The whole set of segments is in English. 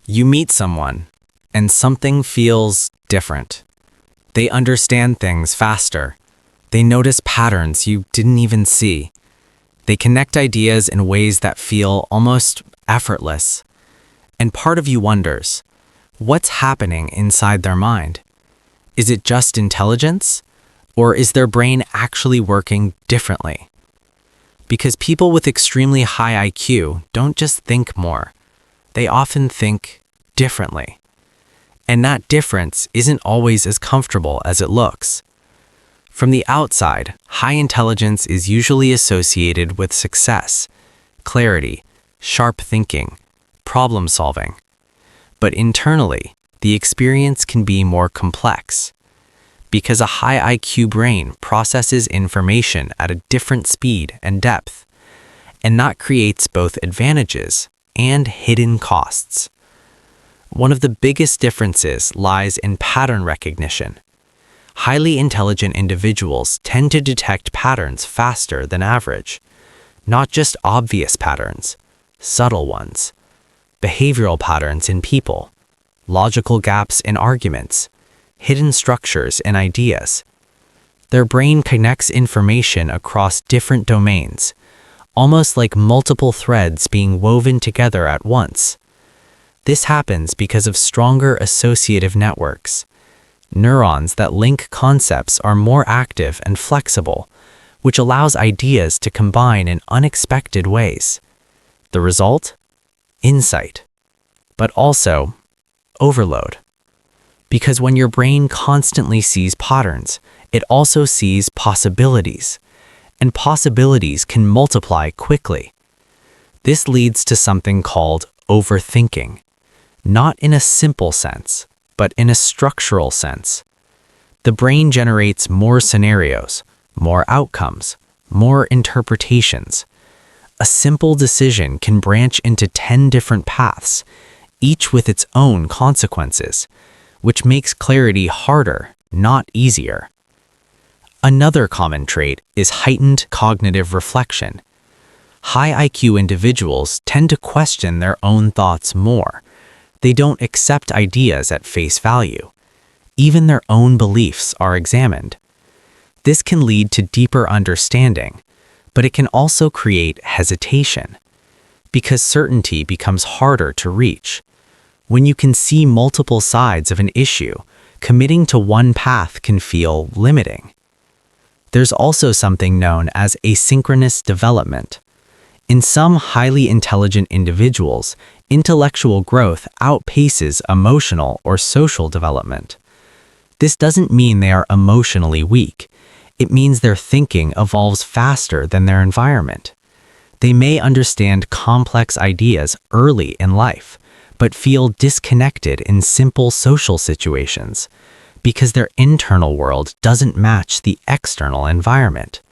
You meet someone, and something feels different. They understand things faster. They notice patterns you didn't even see. They connect ideas in ways that feel almost effortless. And part of you wonders, what's happening inside their mind? Is it just intelligence? Or is their brain actually working differently? Because people with extremely high IQ don't just think more. They often think differently. And that difference isn't always as comfortable as it looks. From the outside, high intelligence is usually associated with success, clarity, sharp thinking, problem solving. But internally, the experience can be more complex. Because a high IQ brain processes information at a different speed and depth, and that creates both advantages and hidden costs. One of the biggest differences lies in pattern recognition. Highly intelligent individuals tend to detect patterns faster than average, not just obvious patterns, subtle ones, behavioral patterns in people, logical gaps in arguments, hidden structures in ideas. Their brain connects information across different domains, almost like multiple threads being woven together at once. This happens because of stronger associative networks. Neurons that link concepts are more active and flexible, which allows ideas to combine in unexpected ways. The result? Insight. But also, overload. Because when your brain constantly sees patterns, it also sees possibilities. And possibilities can multiply quickly. This leads to something called overthinking. Not in a simple sense, but in a structural sense. The brain generates more scenarios, more outcomes, more interpretations. A simple decision can branch into 10 different paths, each with its own consequences, which makes clarity harder, not easier. Another common trait is heightened cognitive reflection. High IQ individuals tend to question their own thoughts more. They don't accept ideas at face value. Even their own beliefs are examined. This can lead to deeper understanding, but it can also create hesitation, because certainty becomes harder to reach. When you can see multiple sides of an issue, committing to one path can feel limiting. There's also something known as asynchronous development. In some highly intelligent individuals, intellectual growth outpaces emotional or social development. This doesn't mean they are emotionally weak. It means their thinking evolves faster than their environment. They may understand complex ideas early in life, but feel disconnected in simple social situations because their internal world doesn't match the external environment.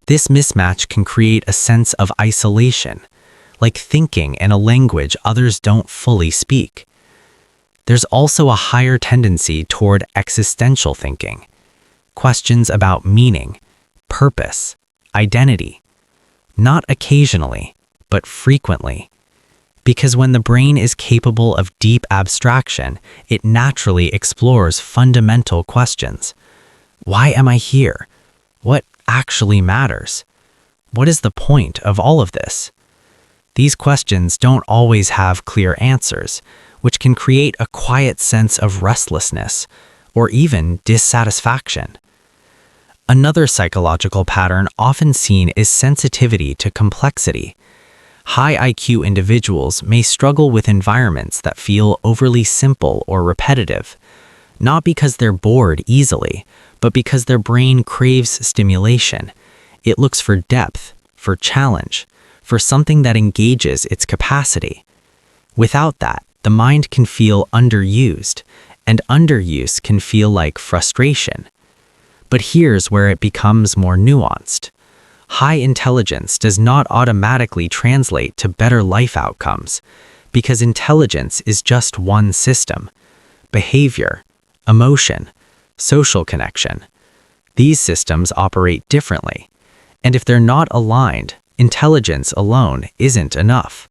This mismatch can create a sense of isolation, like thinking in a language others don't fully speak. There's also a higher tendency toward existential thinking, questions about meaning, purpose, identity, not occasionally, but frequently. Because when the brain is capable of deep abstraction, it naturally explores fundamental questions. Why am I here? What actually matters? What is the point of all of this? These questions don't always have clear answers, which can create a quiet sense of restlessness or even dissatisfaction. Another psychological pattern often seen is sensitivity to complexity. High IQ individuals may struggle with environments that feel overly simple or repetitive, not because they're bored easily, but because their brain craves stimulation. It looks for depth, for challenge, for something that engages its capacity. Without that, the mind can feel underused, and underuse can feel like frustration. But here's where it becomes more nuanced. High intelligence does not automatically translate to better life outcomes, because intelligence is just one system: behavior, emotion, social connection. These systems operate differently, and if they're not aligned, intelligence alone isn't enough.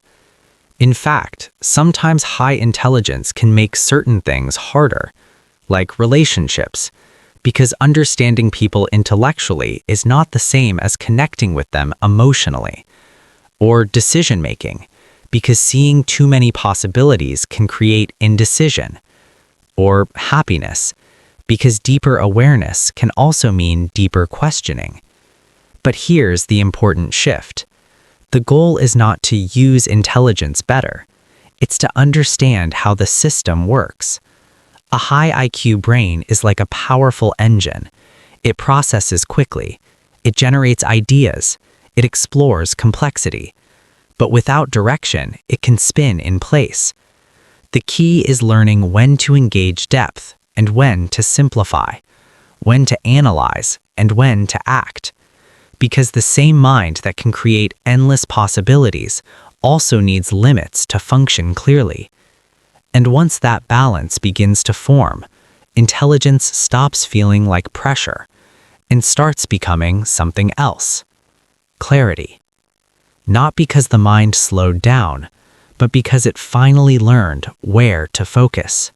In fact, sometimes high intelligence can make certain things harder, like relationships, because understanding people intellectually is not the same as connecting with them emotionally. Or decision-making, because seeing too many possibilities can create indecision. Or happiness, because deeper awareness can also mean deeper questioning. But here's the important shift. The goal is not to use intelligence better. It's to understand how the system works. A high IQ brain is like a powerful engine. It processes quickly. It generates ideas. It explores complexity. But without direction, it can spin in place. The key is learning when to engage depth and when to simplify, when to analyze and when to act. Because the same mind that can create endless possibilities also needs limits to function clearly. And once that balance begins to form, intelligence stops feeling like pressure and starts becoming something else: clarity. Not because the mind slowed down, but because it finally learned where to focus.